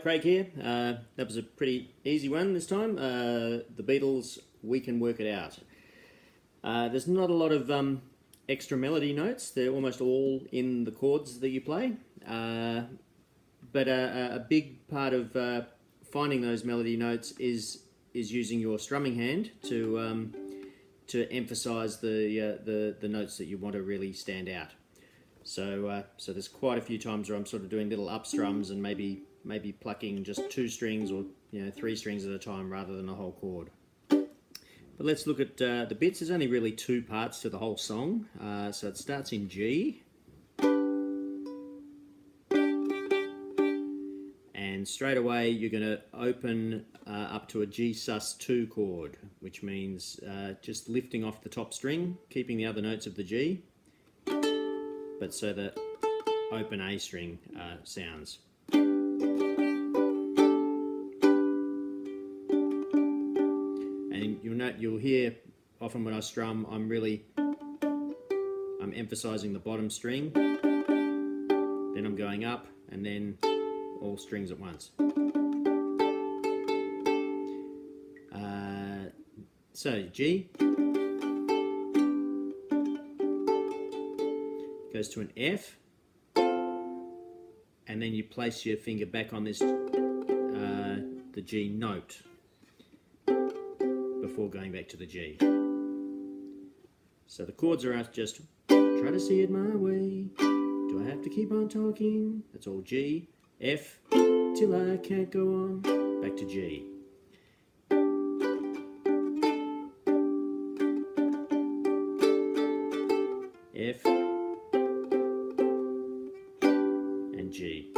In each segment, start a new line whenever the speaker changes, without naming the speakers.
Craig here. That was a pretty easy one this time. The Beatles, We Can Work It Out. There's not a lot of extra melody notes. They're almost all in the chords that you play. But a big part of finding those melody notes is using your strumming hand to emphasise the notes that you want to really stand out. So there's quite a few times where I'm sort of doing little up strums and maybe plucking just 2 strings or 3 strings at a time rather than a whole chord. But let's look at the bits. There's only really 2 parts to the whole song. So it starts in G. And straight away you're going to open up to a G sus2 chord, which means just lifting off the top string, keeping the other notes of the G, but so the open A string sounds. And you'll hear often when I strum, I'm emphasising the bottom string, then I'm going up, and then all strings at once. So G goes to an F, and then you place your finger back on this the G note before going back to the G. So the chords are just try to see it my way. Do I have to keep on talking? That's all G, F, till I can't go on, back to G. F and G.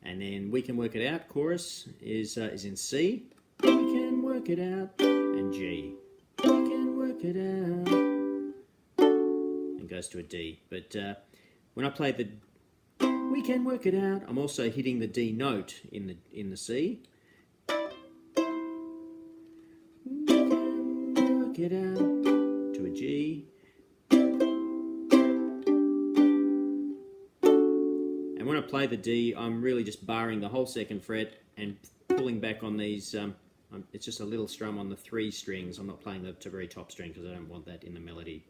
And then We Can Work It Out, chorus, is in C. We can work it out, and G. We can work it out, and goes to a D. But when I play the We Can Work It Out, I'm also hitting the D note in the C. We can work it out, to a G. And when I play the D, I'm really just barring the whole 2nd fret and pulling back on these. It's just a little strum on the 3 strings. I'm not playing the very top string because I don't want that in the melody.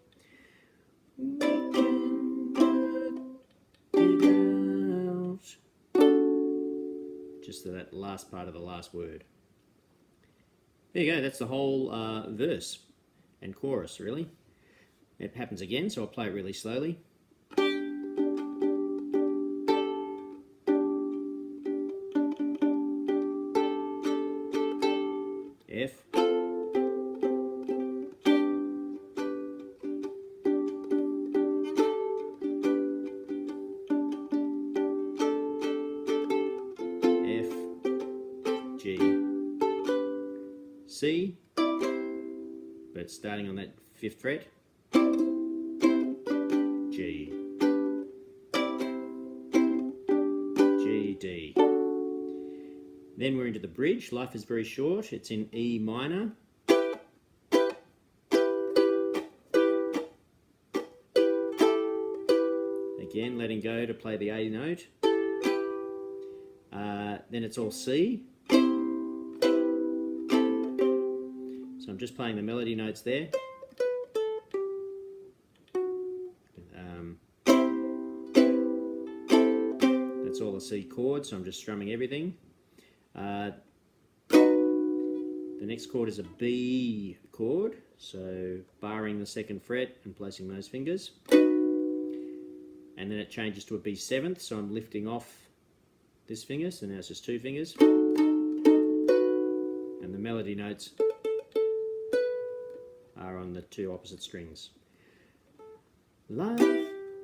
We can work it out. Just that last part of the last word. There you go, that's the whole verse and chorus, really. It happens again, so I'll play it really slowly. F. F. G. C. But starting on that 5th fret. G. G, D. Then we're into the bridge. Life is very short. It's in E minor. Again, letting go to play the A note. Then it's all C. So I'm just playing the melody notes there. That's all the C chords, so I'm just strumming everything. The next chord is a B chord, so barring the 2nd fret and placing those fingers. And then it changes to a B7th, so I'm lifting off this finger, so now it's just 2 fingers. And the melody notes are on the 2 opposite strings. Life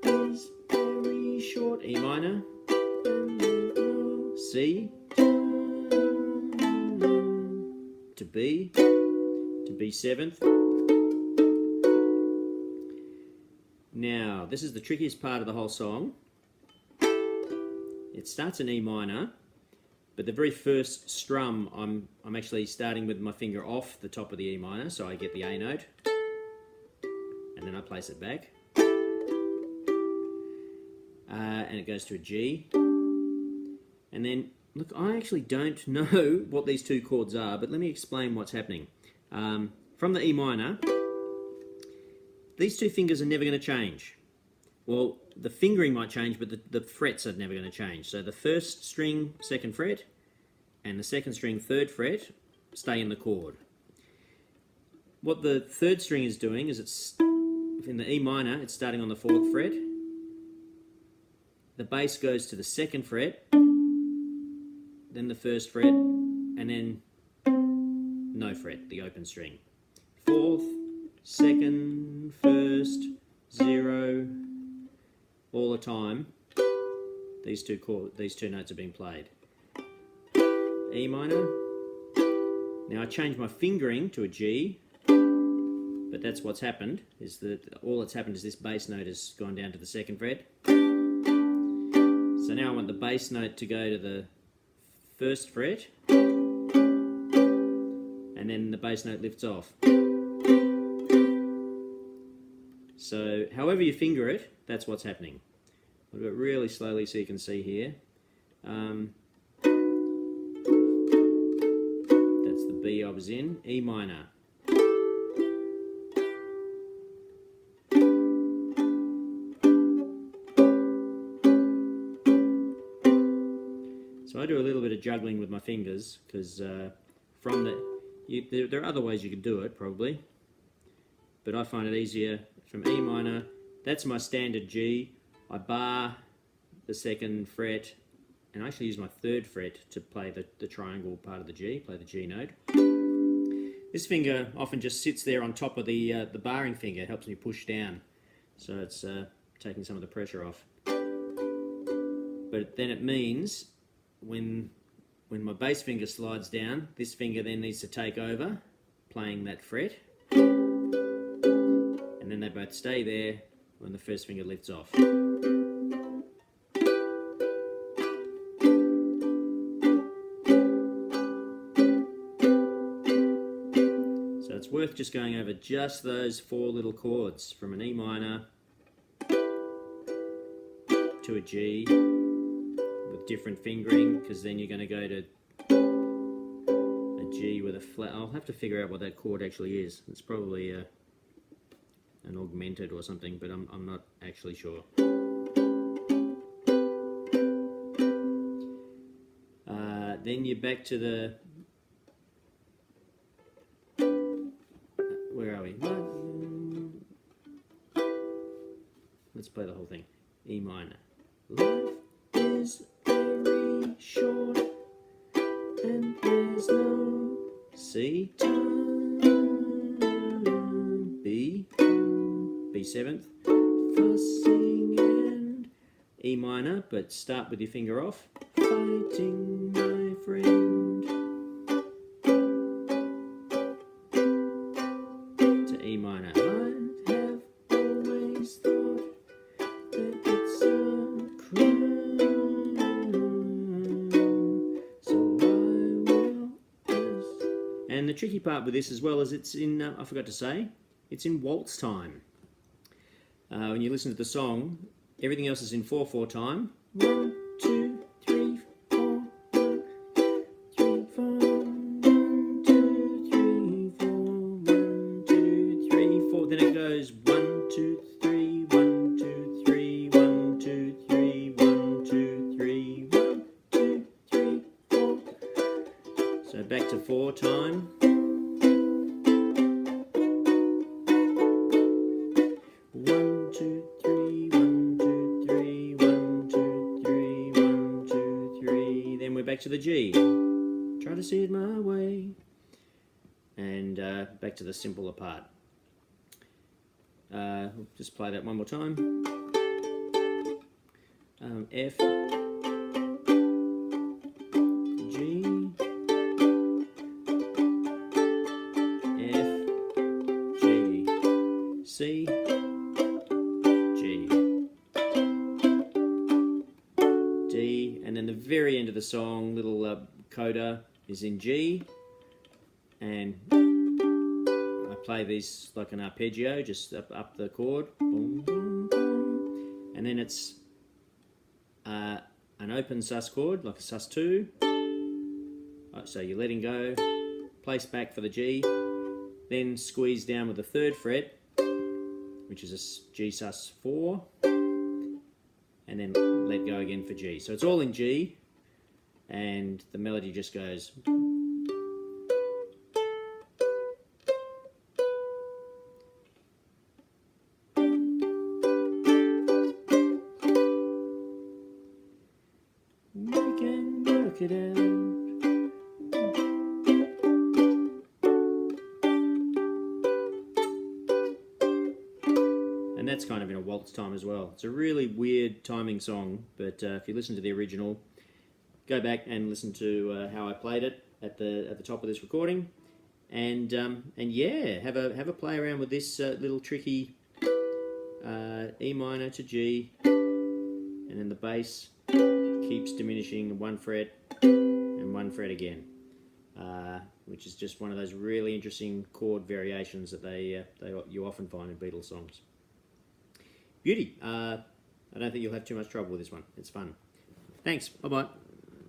is very short, E minor, C, to B, to B7th. Now, this is the trickiest part of the whole song. It starts in E minor, but the very first strum, I'm actually starting with my finger off the top of the E minor, so I get the A note, and then I place it back. And it goes to a G. And then, look, I actually don't know what these two chords are, but let me explain what's happening. From the E minor, these two fingers are never going to change. Well, the fingering might change, but the frets are never going to change. So the first string, second fret, and the second string, third fret, stay in the chord. What the third string is doing is it's, in the E minor, it's starting on the fourth fret. The bass goes to the second fret, then the first fret, and then no fret, the open string. Fourth, second, first, 0, all the time. These two notes are being played. E minor. Now I changed my fingering to a G, but that's what's happened. Is that all that's happened is this bass note has gone down to the second fret. So now I want the bass note to go to the first fret, and then the bass note lifts off. So however you finger it, that's what's happening. I'll do it really slowly so you can see here. That's the B I was in, E minor. So I do a little bit of juggling with my fingers because from there are other ways you could do it probably, but I find it easier from E minor. That's my standard G. I bar the second fret, and I actually use my third fret to play the triangle part of the G, play the G note. This finger often just sits there on top of the barring finger. It helps me push down, so it's taking some of the pressure off. But then it means when my bass finger slides down, this finger then needs to take over, playing that fret, and then they both stay there when the first finger lifts off. So it's worth just going over just those 4 little chords from an E minor to a G with different fingering, because then you're going to go to a G with a flat. I'll have to figure out what that chord actually is. It's probably an augmented or something, but I'm not actually sure. Then you're back to the, where are we? Let's play the whole thing. E minor. Life is very short and there's no C time. B 7th, fussing and E minor, but start with your finger off. Fighting, my friend. To E minor. I have always thought that it's a crime, so I will ask. And the tricky part with this as well is it's in, I forgot to say, it's in waltz time. When you listen to the song, everything else is in 4/4 time. 1, 2, 3, 4, 1, 3, 4, 1, 2, 3, 4, 1, 2, 3, 4. Then it goes 1, 2, 3, 1, 2, 3, 1, 2, 3, 1, 2, 3, 1, 2, 3, 4. So back to 4 time. 1, 2, 3, 1, 2, 3, 1, 2, 3, 1, 2, 3. Then we're back to the G. Try to see it my way. And back to the simpler part. We'll just play that one more time. F, G, F, G, C, G, D, and then the very end of the song, little coda is in G, and I play these like an arpeggio, just up the chord, boom, boom, boom. And then it's an an open sus chord, like a sus2. So you're letting go, place back for the G, then squeeze down with the 3rd fret, which is a G sus4, and then let go again for G. So it's all in G, and the melody just goes. We can work it out. And that's kind of in a waltz time as well. It's a really weird timing song, but if you listen to the original, go back and listen to how I played it at the top of this recording, and yeah, have a play around with this little tricky E minor to G, and then the bass keeps diminishing 1 fret and 1 fret again, which is just one of those really interesting chord variations that you often find in Beatles songs. Beauty. I don't think you'll have too much trouble with this one. It's fun. Thanks. Bye-bye.